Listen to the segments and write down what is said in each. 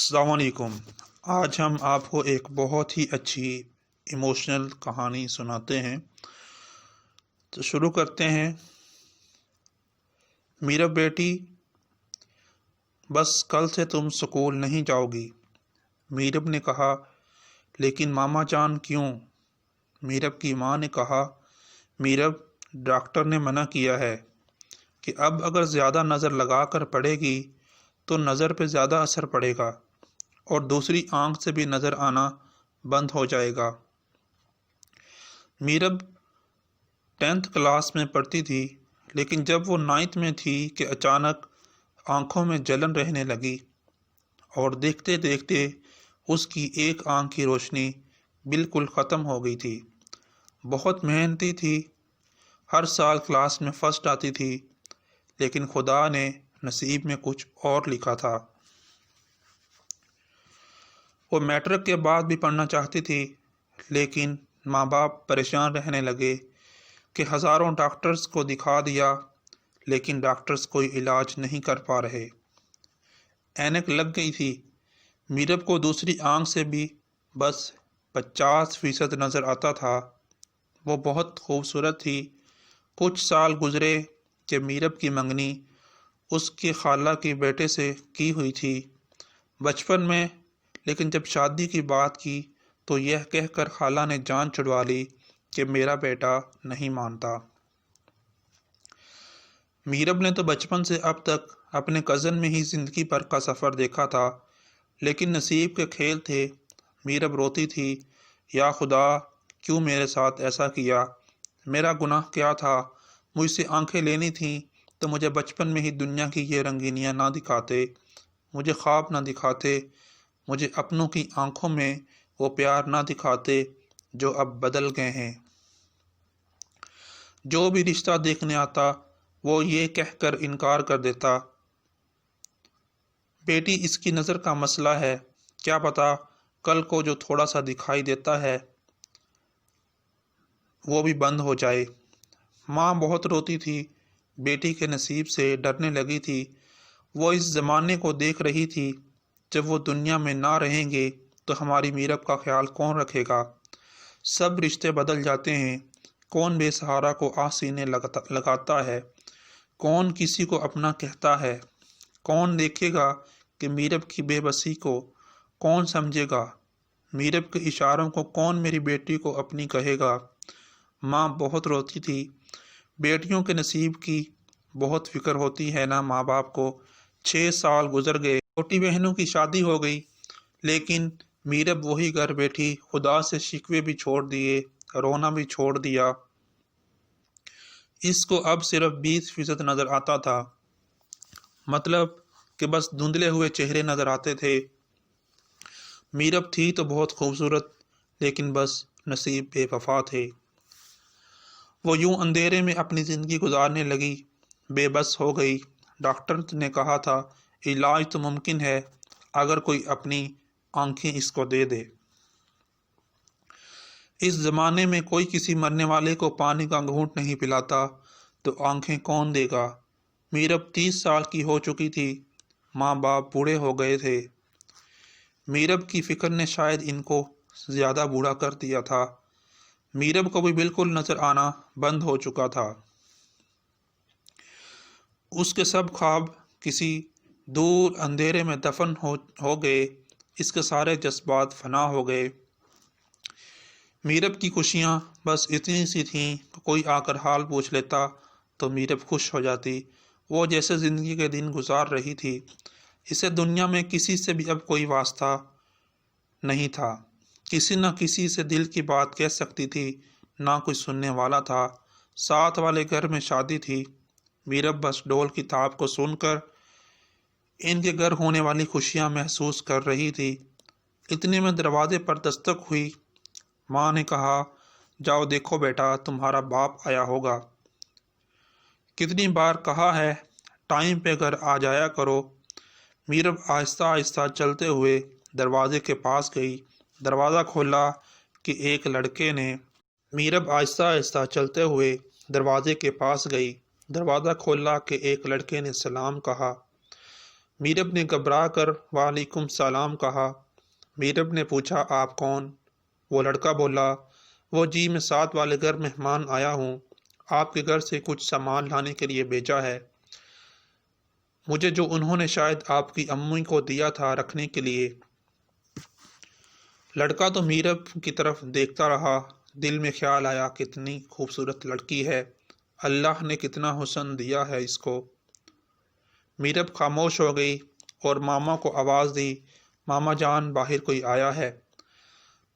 السلام علیکم۔ آج ہم آپ کو ایک بہت ہی اچھی ایموشنل کہانی سناتے ہیں، تو شروع کرتے ہیں۔ میرا بیٹی، بس کل سے تم سکول نہیں جاؤ گی۔ میرب نے کہا، لیکن ماما جان کیوں؟ میرب کی ماں نے کہا، میرب، ڈاکٹر نے منع کیا ہے کہ اب اگر زیادہ نظر لگا کر پڑھے گی تو نظر پہ زیادہ اثر پڑے گا اور دوسری آنکھ سے بھی نظر آنا بند ہو جائے گا۔ میرب 10th کلاس میں پڑھتی تھی، لیکن جب وہ 9th میں تھی کہ اچانک آنکھوں میں جلن رہنے لگی اور دیکھتے دیکھتے اس کی ایک آنکھ کی روشنی بالکل ختم ہو گئی تھی۔ بہت محنتی تھی، ہر سال کلاس میں فرسٹ آتی تھی، لیکن خدا نے نصیب میں کچھ اور لکھا تھا۔ وہ میٹرک کے بعد بھی پڑھنا چاہتی تھی، لیکن ماں باپ پریشان رہنے لگے کہ ہزاروں ڈاکٹرز کو دکھا دیا، لیکن ڈاکٹرز کوئی علاج نہیں کر پا رہے۔ اینک لگ گئی تھی۔ میرب کو دوسری آنکھ سے بھی بس 50% نظر آتا تھا۔ وہ بہت خوبصورت تھی۔ کچھ سال گزرے کہ میرب کی منگنی اس کے خالہ کے بیٹے سے کی ہوئی تھی بچپن میں، لیکن جب شادی کی بات کی تو یہ کہہ کر خالہ نے جان چھڑوا لی کہ میرا بیٹا نہیں مانتا۔ میرب نے تو بچپن سے اب تک اپنے کزن میں ہی زندگی بھر کا سفر دیکھا تھا، لیکن نصیب کے کھیل تھے۔ میرب روتی تھی، یا خدا، کیوں میرے ساتھ ایسا کیا؟ میرا گناہ کیا تھا؟ مجھ سے آنکھیں لینی تھیں تو مجھے بچپن میں ہی دنیا کی یہ رنگینیاں نہ دکھاتے، مجھے خواب نہ دکھاتے، مجھے اپنوں کی آنکھوں میں وہ پیار نہ دکھاتے جو اب بدل گئے ہیں۔ جو بھی رشتہ دیکھنے آتا وہ یہ کہہ کر انکار کر دیتا، بیٹی اس کی نظر کا مسئلہ ہے، کیا پتا کل کو جو تھوڑا سا دکھائی دیتا ہے وہ بھی بند ہو جائے۔ ماں بہت روتی تھی، بیٹی کے نصیب سے ڈرنے لگی تھی۔ وہ اس زمانے کو دیکھ رہی تھی، جب وہ دنیا میں نہ رہیں گے تو ہماری میرب کا خیال کون رکھے گا؟ سب رشتے بدل جاتے ہیں، کون بے سہارا کو سینے لگاتا ہے، کون کسی کو اپنا کہتا ہے، کون دیکھے گا کہ میرب کی بے بسی کو کون سمجھے گا، میرب کے اشاروں کو کون میری بیٹی کو اپنی کہے گا؟ ماں بہت روتی تھی۔ بیٹیوں کے نصیب کی بہت فکر ہوتی ہے نا ماں باپ کو۔ 6 سال گزر گئے، چھوٹی بہنوں کی شادی ہو گئی، لیکن میرب وہی گھر بیٹھی، خدا سے شکوے بھی چھوڑ دیے، رونا بھی چھوڑ دیا۔ اس کو اب صرف 20% نظر آتا تھا، مطلب کہ بس دھندلے ہوئے چہرے نظر آتے تھے۔ میرب تھی تو بہت خوبصورت، لیکن بس نصیب بے وفا تھے۔ وہ یوں اندھیرے میں اپنی زندگی گزارنے لگی، بے بس ہو گئی۔ ڈاکٹر نے کہا تھا علاج تو ممکن ہے اگر کوئی اپنی آنکھیں اس کو دے دے۔ اس زمانے میں کوئی کسی مرنے والے کو پانی کا گھونٹ نہیں پلاتا، تو آنکھیں کون دے گا؟ میرب 30 سال کی ہو چکی تھی، ماں باپ بوڑھے ہو گئے تھے۔ میرب کی فکر نے شاید ان کو زیادہ بوڑھا کر دیا تھا۔ میرب کو بھی بالکل نظر آنا بند ہو چکا تھا۔ اس کے سب خواب کسی دور اندھیرے میں دفن ہو گئے، اس کے سارے جذبات فنا ہو گئے۔ میرب کی خوشیاں بس اتنی سی تھیں کہ کوئی آ کر حال پوچھ لیتا تو میرب خوش ہو جاتی۔ وہ جیسے زندگی کے دن گزار رہی تھی، اسے دنیا میں کسی سے بھی اب کوئی واسطہ نہیں تھا۔ کسی نہ کسی سے دل کی بات کہہ سکتی تھی، نہ کوئی سننے والا تھا۔ ساتھ والے گھر میں شادی تھی، میرب بس ڈول کی تھاپ کو سن کر ان کے گھر ہونے والی خوشیاں محسوس کر رہی تھی۔ اتنے میں دروازے پر دستک ہوئی۔ ماں نے کہا، جاؤ دیکھو بیٹا، تمہارا باپ آیا ہوگا۔ کتنی بار کہا ہے ٹائم پہ گھر آ جایا کرو۔ میرب آہستہ آہستہ چلتے ہوئے دروازے کے پاس گئی۔ دروازہ کھولا کہ ایک لڑکے نے میرب آہستہ آہستہ چلتے ہوئے دروازے کے پاس گئی۔ دروازہ کھولا کہ ایک لڑکے نے سلام کہا۔ میرب نے گھبرا کر وعلیکم السلام کہا۔ میرب نے پوچھا آپ کون؟ وہ لڑکا بولا وہ جی میں ساتھ والے گھر مہمان آیا ہوں، آپ کے گھر سے کچھ سامان لانے کے لیے بھیجا ہے مجھے، جو انہوں نے شاید آپ کی امی کو دیا تھا رکھنے کے لیے۔ لڑکا تو میرب کی طرف دیکھتا رہا، دل میں خیال آیا کتنی خوبصورت لڑکی ہے، اللہ نے کتنا حسن دیا ہے اس کو۔ میرب خاموش ہو گئی اور ماما کو آواز دی، ماما جان باہر کوئی آیا ہے۔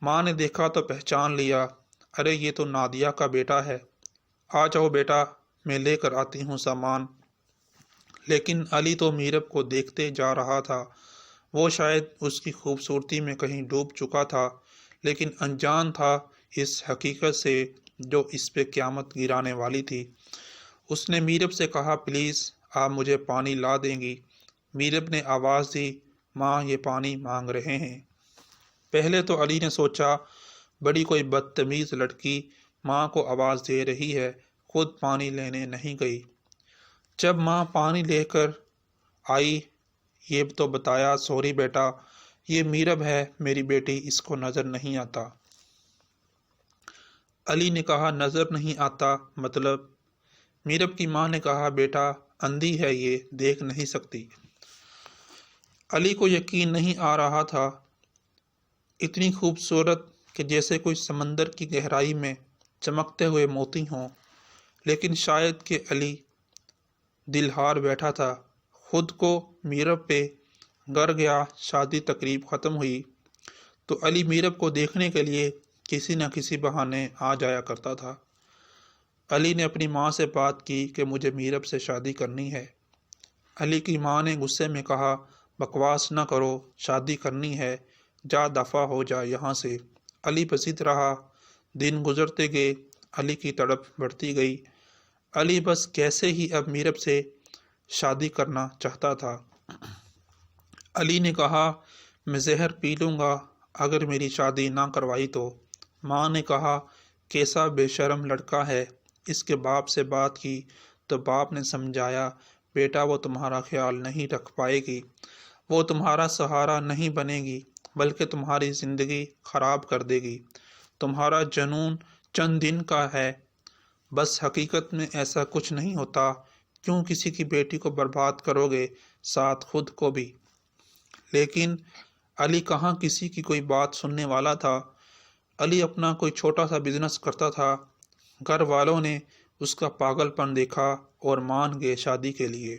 ماں نے دیکھا تو پہچان لیا، ارے یہ تو نادیہ کا بیٹا ہے، آ جاؤ بیٹا میں لے کر آتی ہوں سامان۔ لیکن علی تو میرب کو دیکھتے جا رہا تھا، وہ شاید اس کی خوبصورتی میں کہیں ڈوب چکا تھا، لیکن انجان تھا اس حقیقت سے جو اس پہ قیامت گرانے والی تھی۔ اس نے میرب سے کہا پلیز آپ مجھے پانی لا دیں گی؟ میرب نے آواز دی، ماں یہ پانی مانگ رہے ہیں۔ پہلے تو علی نے سوچا بڑی کوئی بدتمیز لڑکی ماں کو آواز دے رہی ہے، خود پانی لینے نہیں گئی۔ جب ماں پانی لے کر آئی یہ تو بتایا، سوری بیٹا یہ میرب ہے میری بیٹی، اس کو نظر نہیں آتا۔ علی نے کہا نظر نہیں آتا مطلب؟ میرب کی ماں نے کہا بیٹا اندھی ہے یہ، دیکھ نہیں سکتی۔ علی کو یقین نہیں آ رہا تھا، اتنی خوبصورت کہ جیسے کوئی سمندر کی گہرائی میں چمکتے ہوئے موتی ہوں، لیکن شاید کہ علی دل ہار بیٹھا تھا، خود کو میرب پہ گر گیا۔ شادی تقریب ختم ہوئی تو علی میرب کو دیکھنے کے لیے کسی نہ کسی بہانے آ جایا کرتا تھا۔ علی نے اپنی ماں سے بات کی کہ مجھے میرب سے شادی کرنی ہے۔ علی کی ماں نے غصے میں کہا بکواس نہ کرو، شادی کرنی ہے، جا دفع ہو جا یہاں سے۔ علی بضد رہا، دن گزرتے گئے، علی کی تڑپ بڑھتی گئی۔ علی بس کیسے ہی اب میرب سے شادی کرنا چاہتا تھا۔ علی نے کہا میں زہر پی لوں گا اگر میری شادی نہ کروائی تو۔ ماں نے کہا کیسا بے شرم لڑکا ہے، اس کے باپ سے بات کی تو باپ نے سمجھایا بیٹا وہ تمہارا خیال نہیں رکھ پائے گی، وہ تمہارا سہارا نہیں بنے گی بلکہ تمہاری زندگی خراب کر دے گی، تمہارا جنون چند دن کا ہے، بس حقیقت میں ایسا کچھ نہیں ہوتا، کیوں کسی کی بیٹی کو برباد کرو گے، ساتھ خود کو بھی۔ لیکن علی کہاں کسی کی کوئی بات سننے والا تھا۔ علی اپنا کوئی چھوٹا سا بزنس کرتا تھا، گھر والوں نے اس کا پاگل پن دیکھا اور مان گئے شادی کے لیے۔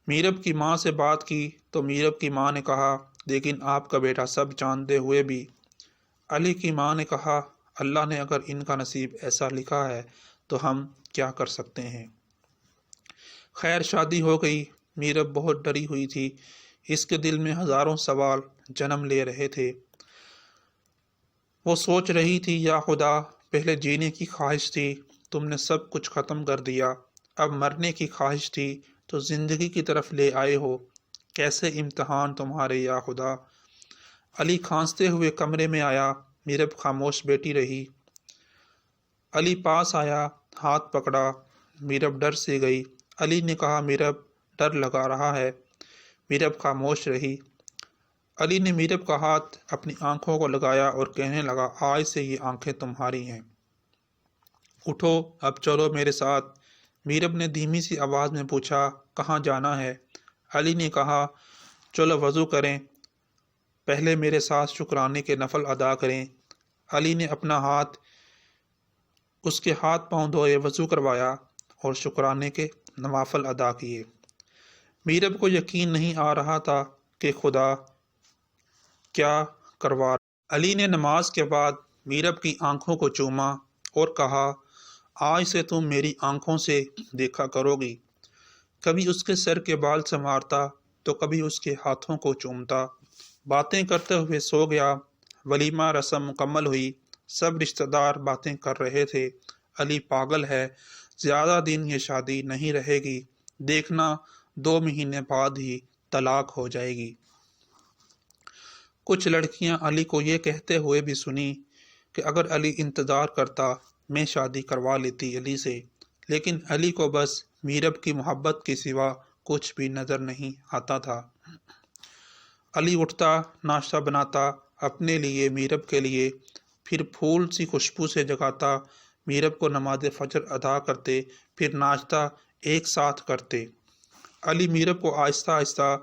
میرب کی ماں سے بات کی تو میرب کی ماں نے کہا لیکن آپ کا بیٹا سب جانتے ہوئے بھی۔ علی کی ماں نے کہا اللہ نے اگر ان کا نصیب ایسا لکھا ہے تو ہم کیا کر سکتے ہیں۔ خیر شادی ہو گئی۔ میرب بہت ڈری ہوئی تھی، اس کے دل میں ہزاروں سوال جنم لے رہے تھے۔ وہ سوچ رہی تھی یا خدا پہلے جینے کی خواہش تھی تم نے سب کچھ ختم کر دیا، اب مرنے کی خواہش تھی تو زندگی کی طرف لے آئے ہو، کیسے امتحان تمہارے یا خدا۔ علی کھانستے ہوئے کمرے میں آیا، میرب خاموش بیٹھی رہی۔ علی پاس آیا، ہاتھ پکڑا، میرب ڈر سے گئی۔ علی نے کہا میرب ڈر لگا رہا ہے۔ میرب خاموش رہی۔ علی نے میرب کا ہاتھ اپنی آنکھوں کو لگایا اور کہنے لگا آج سے یہ آنکھیں تمہاری ہیں، اٹھو اب چلو میرے ساتھ۔ میرب نے دھیمی سی آواز میں پوچھا کہاں جانا ہے؟ علی نے کہا چلو وضو کریں، پہلے میرے ساتھ شکرانے کے نفل ادا کریں۔ علی نے اپنا ہاتھ اس کے ہاتھ پاؤں دھوئے، وضو کروایا اور شکرانے کے نوافل ادا کیے۔ میرب کو یقین نہیں آ رہا تھا کہ خدا کیا کروا رہا۔ علی نے نماز کے بعد میرب کی آنکھوں کو چوما اور کہا آج سے تم میری آنکھوں سے دیکھا کرو گی۔ کبھی اس کے سر کے بال سنوارتا تو کبھی اس کے ہاتھوں کو چومتا۔ باتیں کرتے ہوئے سو گیا۔ ولیمہ رسم مکمل ہوئی، سب رشتہ دار باتیں کر رہے تھے علی پاگل ہے، زیادہ دن یہ شادی نہیں رہے گی، دیکھنا 2 مہینے بعد ہی طلاق ہو جائے گی۔ کچھ لڑکیاں علی کو یہ کہتے ہوئے بھی سنی کہ اگر علی انتظار کرتا میں شادی کروا لیتی علی سے، لیکن علی کو بس میرب کی محبت کے سوا کچھ بھی نظر نہیں آتا تھا۔ علی اٹھتا، ناشتہ بناتا اپنے لیے، میرب کے لیے، پھر پھول سی خوشبو سے جگاتا، میرب کو نماز فجر ادا کرتے، پھر ناشتہ ایک ساتھ کرتے۔ علی میرب کو آہستہ آہستہ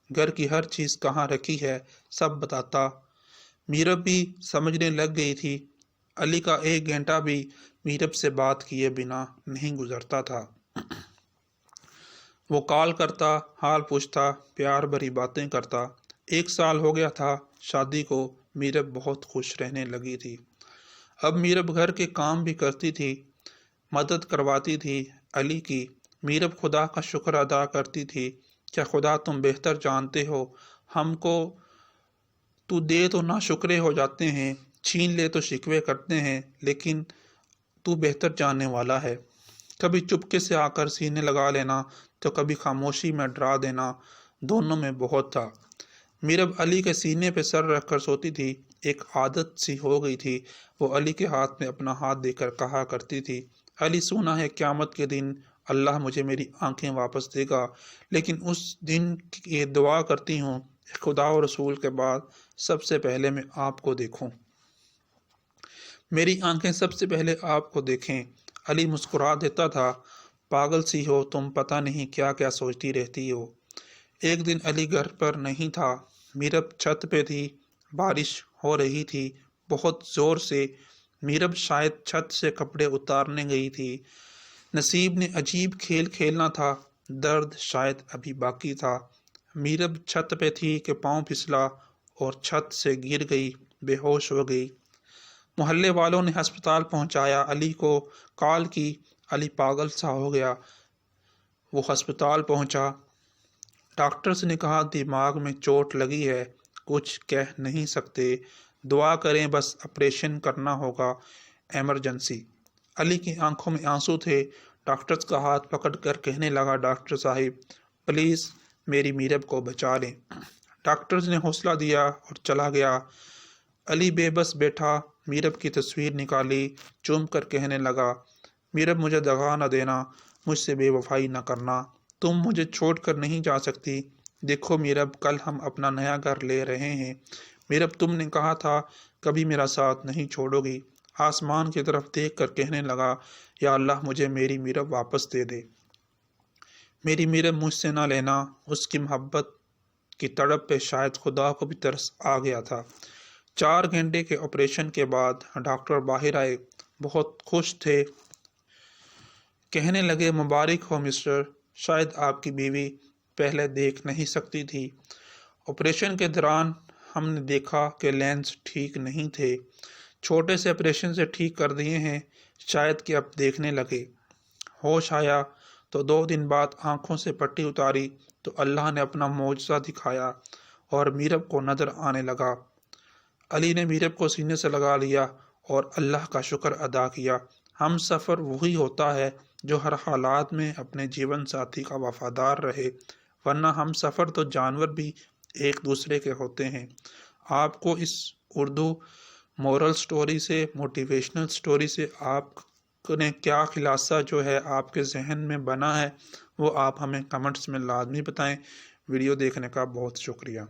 گھر کی ہر چیز کہاں رکھی ہے سب بتاتا۔ میرب بھی سمجھنے لگ گئی تھی۔ علی کا ایک گھنٹہ بھی میرب سے بات کیے بنا نہیں گزرتا تھا۔ وہ کال کرتا، حال پوچھتا، پیار بھری باتیں کرتا۔ 1 سال ہو گیا تھا شادی کو، میرب بہت خوش رہنے لگی تھی۔ اب میرب گھر کے کام بھی کرتی تھی، مدد کرواتی تھی علی کی۔ میرب خدا کا شکر ادا کرتی تھی، کیا خدا تم بہتر جانتے ہو، ہم کو تو دے تو ناشکرے ہو جاتے ہیں، چھین لے تو شکوے کرتے ہیں، لیکن تو بہتر جاننے والا ہے۔ کبھی چپکے سے آ کر سینے لگا لینا تو کبھی خاموشی میں ڈرا دینا، دونوں میں بہت تھا۔ میرب علی کے سینے پہ سر رکھ کر سوتی تھی۔ ایک عادت سی ہو گئی تھی، وہ علی کے ہاتھ میں اپنا ہاتھ دے کر کہا کرتی تھی، علی سنا ہے قیامت کے دن اللہ مجھے میری آنکھیں واپس دے گا، لیکن اس دن کی دعا کرتی ہوں خدا و رسول کے بعد سب سے پہلے میں آپ کو دیکھوں، میری آنکھیں سب سے پہلے آپ کو دیکھیں۔ علی مسکرا دیتا تھا، پاگل سی ہو تم، پتہ نہیں کیا کیا سوچتی رہتی ہو۔ ایک دن علی گھر پر نہیں تھا، میرب چھت پہ تھی، بارش ہو رہی تھی بہت زور سے۔ میرب شاید چھت سے کپڑے اتارنے گئی تھی۔ نصیب نے عجیب کھیل کھیلنا تھا، درد شاید ابھی باقی تھا۔ میرب چھت پہ تھی کہ پاؤں پھسلا اور چھت سے گر گئی، بے ہوش ہو گئی۔ محلے والوں نے ہسپتال پہنچایا، علی کو کال کی، علی پاگل سا ہو گیا۔ وہ ہسپتال پہنچا، ڈاکٹرز نے کہا دماغ میں چوٹ لگی ہے، کچھ کہہ نہیں سکتے، دعا کریں بس آپریشن کرنا ہوگا، ایمرجنسی۔ علی کی آنکھوں میں آنسو تھے، ڈاکٹرز کا ہاتھ پکڑ کر کہنے لگا ڈاکٹر صاحب پلیز میری میرب کو بچا لیں۔ ڈاکٹرز نے حوصلہ دیا اور چلا گیا۔ علی بے بس بیٹھا، میرب کی تصویر نکالی، چوم کر کہنے لگا میرب مجھے دغا نہ دینا، مجھ سے بے وفائی نہ کرنا، تم مجھے چھوڑ کر نہیں جا سکتی۔ دیکھو میرب کل ہم اپنا نیا گھر لے رہے ہیں، میرب تم نے کہا تھا کبھی میرا ساتھ نہیں چھوڑو گی۔ آسمان کی طرف دیکھ کر کہنے لگا یا اللہ مجھے میری میرب واپس دے دے، میری میرب مجھ سے نہ لینا۔ اس کی محبت کی تڑپ پہ شاید خدا کو بھی ترس آ گیا تھا۔ 4 گھنٹے کے آپریشن کے بعد ڈاکٹر باہر آئے، بہت خوش تھے، کہنے لگے مبارک ہو مسٹر، شاید آپ کی بیوی پہلے دیکھ نہیں سکتی تھی، آپریشن کے دوران ہم نے دیکھا کہ لینس ٹھیک نہیں تھے، چھوٹے سے آپریشن سے ٹھیک کر دیے ہیں، شاید کہ اب دیکھنے لگے۔ ہوش آیا تو 2 دن بعد آنکھوں سے پٹی اتاری تو اللہ نے اپنا معجزہ دکھایا اور میرب کو نظر آنے لگا۔ علی نے میرب کو سینے سے لگا لیا اور اللہ کا شکر ادا کیا۔ ہم سفر وہی ہوتا ہے جو ہر حالات میں اپنے جیون ساتھی کا وفادار رہے، ورنہ ہم سفر تو جانور بھی ایک دوسرے کے ہوتے ہیں۔ آپ کو اس اردو مورل سٹوری سے، موٹیویشنل سٹوری سے آپ نے کیا خلاصہ جو ہے آپ کے ذہن میں بنا ہے وہ آپ ہمیں کمنٹس میں لازمی بتائیں۔ ویڈیو دیکھنے کا بہت شکریہ۔